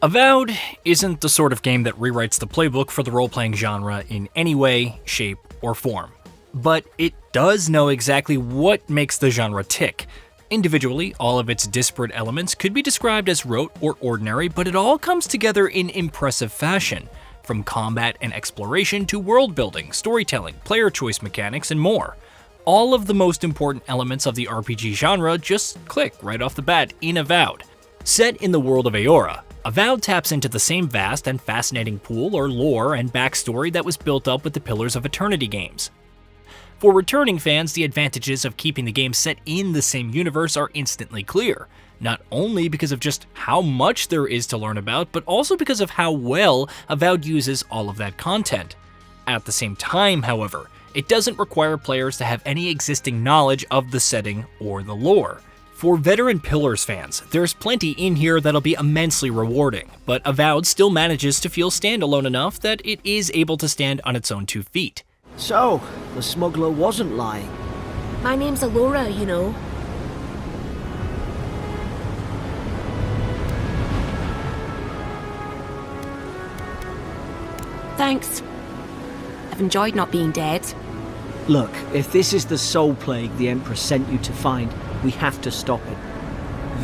Avowed isn't the sort of game that rewrites the playbook for the role-playing genre in any way, shape, or form. But it does know exactly what makes the genre tick. Individually, all of its disparate elements could be described as rote or ordinary, but it all comes together in impressive fashion. From combat and exploration to world building, storytelling, player choice mechanics, and more. All of the most important elements of the RPG genre just click right off the bat in Avowed. Set in the world of Eora, Avowed taps into the same vast and fascinating pool or lore and backstory that was built up with the Pillars of Eternity games. For returning fans, the advantages of keeping the game set in the same universe are instantly clear, not only because of just how much there is to learn about, but also because of how well Avowed uses all of that content. At the same time, however, it doesn't require players to have any existing knowledge of the setting or the lore. For veteran Pillars fans, there's plenty in here that'll be immensely rewarding, but Avowed still manages to feel standalone enough that it is able to stand on its own 2 feet. So, the smuggler wasn't lying. My name's Alora, you know. Thanks. I've enjoyed not being dead. Look, if this is the soul plague the Emperor sent you to find, we have to stop it.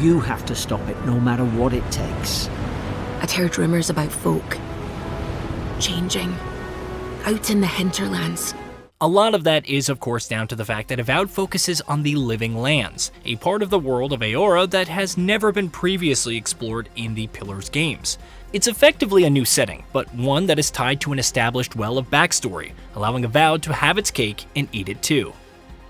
You have to stop it, no matter what it takes. I'd heard rumours about folk changing out in the hinterlands. A lot of that is, of course, down to the fact that Avowed focuses on the Living Lands, a part of the world of Eora that has never been previously explored in the Pillars games. It's effectively a new setting, but one that is tied to an established well of backstory, allowing Avowed to have its cake and eat it too.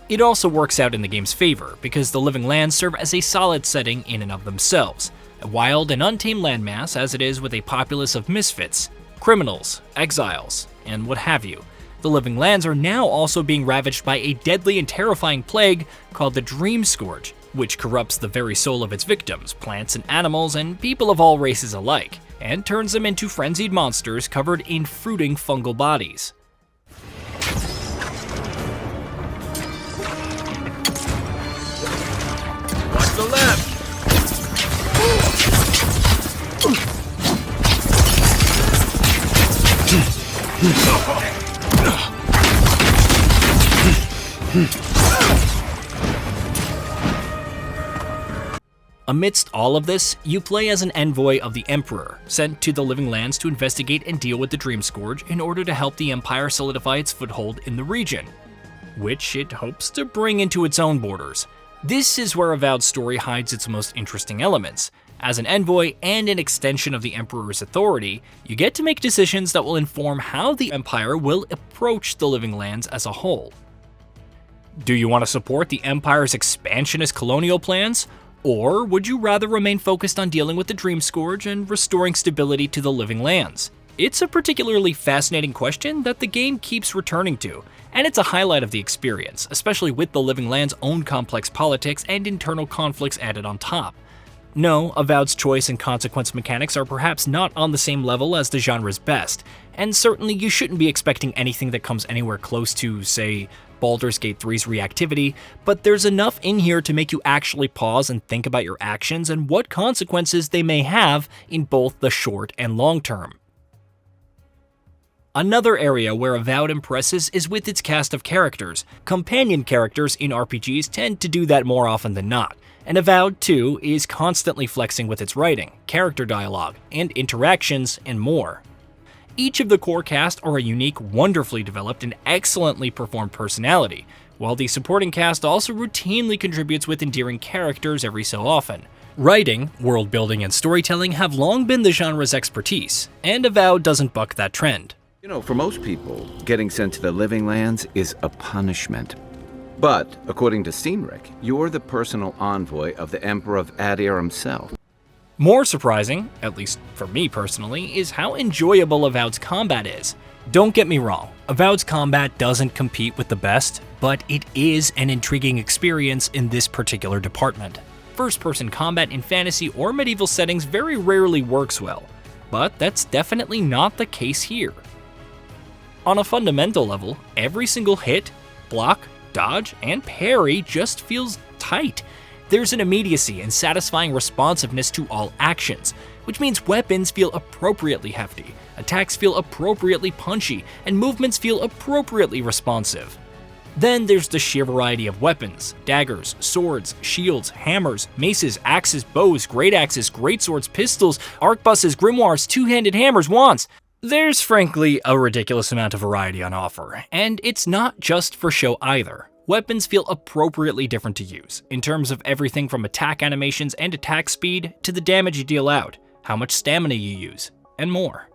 It also works out in the game's favor, because the Living Lands serve as a solid setting in and of themselves, a wild and untamed landmass as it is with a populace of misfits, criminals, exiles, and what have you. The Living Lands are now also being ravaged by a deadly and terrifying plague called the Dream Scourge, which corrupts the very soul of its victims, plants and animals, and people of all races alike, and turns them into frenzied monsters covered in fruiting fungal bodies. Watch the left! Amidst all of this, you play as an envoy of the Emperor, sent to the Living Lands to investigate and deal with the Dream Scourge in order to help the Empire solidify its foothold in the region, which it hopes to bring into its own borders. This is where Avowed's story hides its most interesting elements. As an envoy and an extension of the Emperor's authority, you get to make decisions that will inform how the Empire will approach the Living Lands as a whole. Do you want to support the Empire's expansionist colonial plans? Or would you rather remain focused on dealing with the Dream Scourge and restoring stability to the Living Lands? It's a particularly fascinating question that the game keeps returning to, and it's a highlight of the experience, especially with the Living Lands' own complex politics and internal conflicts added on top. No, Avowed's choice and consequence mechanics are perhaps not on the same level as the genre's best, and certainly you shouldn't be expecting anything that comes anywhere close to, say, Baldur's Gate 3's reactivity, but there's enough in here to make you actually pause and think about your actions and what consequences they may have in both the short and long term. Another area where Avowed impresses is with its cast of characters. Companion characters in RPGs tend to do that more often than not, and Avowed, too, is constantly flexing with its writing, character dialogue, and interactions, and more. Each of the core cast are a unique, wonderfully developed, and excellently performed personality, while the supporting cast also routinely contributes with endearing characters every so often. Writing, world building, and storytelling have long been the genre's expertise, and Avowed doesn't buck that trend. You know, for most people, getting sent to the Living Lands is a punishment. But, according to Cynric, you're the personal envoy of the Emperor of Adir himself. More surprising, at least for me personally, is how enjoyable Avowed's combat is. Don't get me wrong, Avowed's combat doesn't compete with the best, but it is an intriguing experience in this particular department. First-person combat in fantasy or medieval settings very rarely works well, but that's definitely not the case here. On a fundamental level, every single hit, block, dodge, and parry just feels tight. There's an immediacy and satisfying responsiveness to all actions, which means weapons feel appropriately hefty, attacks feel appropriately punchy, and movements feel appropriately responsive. Then there's the sheer variety of weapons: daggers, swords, shields, hammers, maces, axes, bows, great axes, great swords, pistols, arquebuses, grimoires, two-handed hammers, wands. There's frankly a ridiculous amount of variety on offer, and it's not just for show either. Weapons feel appropriately different to use, in terms of everything from attack animations and attack speed to the damage you deal out, how much stamina you use, and more.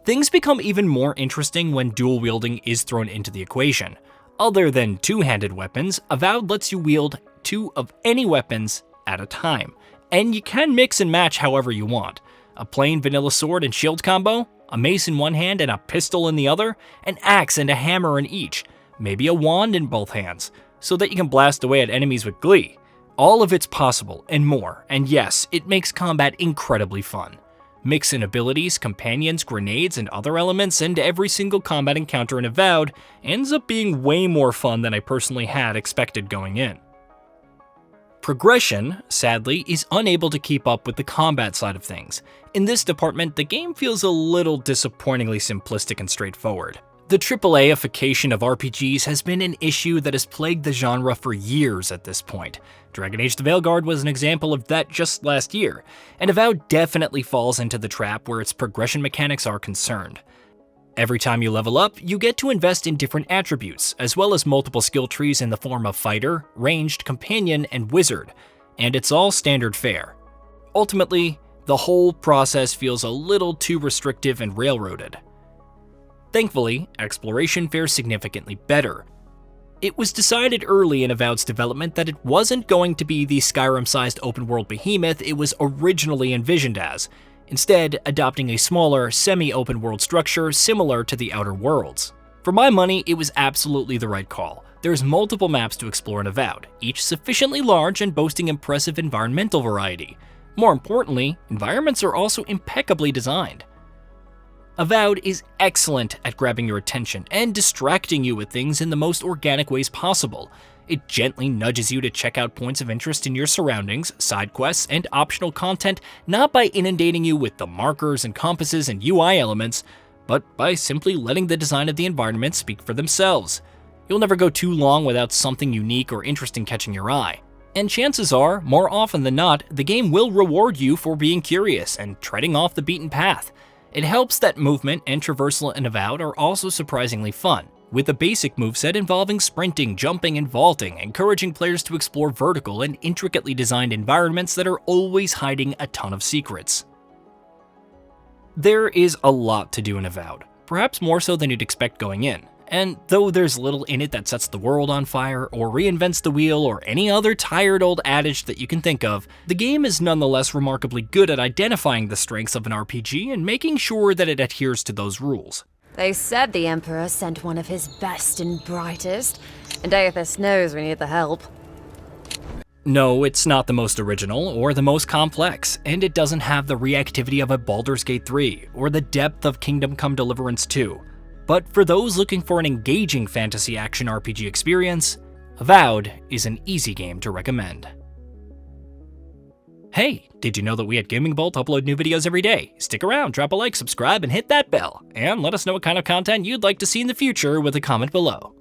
Things become even more interesting when dual wielding is thrown into the equation. Other than two-handed weapons, Avowed lets you wield 2 of any weapons at a time, and you can mix and match however you want. A plain vanilla sword and shield combo, a mace in one hand and a pistol in the other, an axe and a hammer in each, maybe a wand in both hands, so that you can blast away at enemies with glee. All of it's possible, and more, and yes, it makes combat incredibly fun. Mix in abilities, companions, grenades, and other elements, and every single combat encounter in Avowed ends up being way more fun than I personally had expected going in. Progression, sadly, is unable to keep up with the combat side of things. In this department, the game feels a little disappointingly simplistic and straightforward. The AAA-ification of RPGs has been an issue that has plagued the genre for years at this point. Dragon Age the Veilguard was an example of that just last year, and Avowed definitely falls into the trap where its progression mechanics are concerned. Every time you level up, you get to invest in different attributes, as well as multiple skill trees in the form of fighter, ranged, companion, and wizard, and it's all standard fare. Ultimately, the whole process feels a little too restrictive and railroaded. Thankfully, exploration fares significantly better. It was decided early in Avowed's development that it wasn't going to be the Skyrim-sized open-world behemoth it was originally envisioned as, instead adopting a smaller, semi-open world structure similar to the Outer Worlds. For my money, it was absolutely the right call. There's multiple maps to explore in Avowed, each sufficiently large and boasting impressive environmental variety. More importantly, environments are also impeccably designed. Avowed is excellent at grabbing your attention and distracting you with things in the most organic ways possible. It gently nudges you to check out points of interest in your surroundings, side quests, and optional content, not by inundating you with the markers and compasses and UI elements, but by simply letting the design of the environment speak for themselves. You'll never go too long without something unique or interesting catching your eye. And chances are, more often than not, the game will reward you for being curious and treading off the beaten path. It helps that movement and traversal in Avowed are also surprisingly fun, with a basic moveset involving sprinting, jumping, and vaulting, encouraging players to explore vertical and intricately designed environments that are always hiding a ton of secrets. There is a lot to do in Avowed, perhaps more so than you'd expect going in. And though there's little in it that sets the world on fire, or reinvents the wheel, or any other tired old adage that you can think of, the game is nonetheless remarkably good at identifying the strengths of an RPG and making sure that it adheres to those rules. They said the Emperor sent one of his best and brightest, and Aethys knows we need the help. No, it's not the most original or the most complex, and it doesn't have the reactivity of a Baldur's Gate 3 or the depth of Kingdom Come Deliverance 2. But for those looking for an engaging fantasy action RPG experience, Avowed is an easy game to recommend. Hey, did you know that we at Gaming Bolt upload new videos every day? Stick around, drop a like, subscribe, and hit that bell, and let us know what kind of content you'd like to see in the future with a comment below.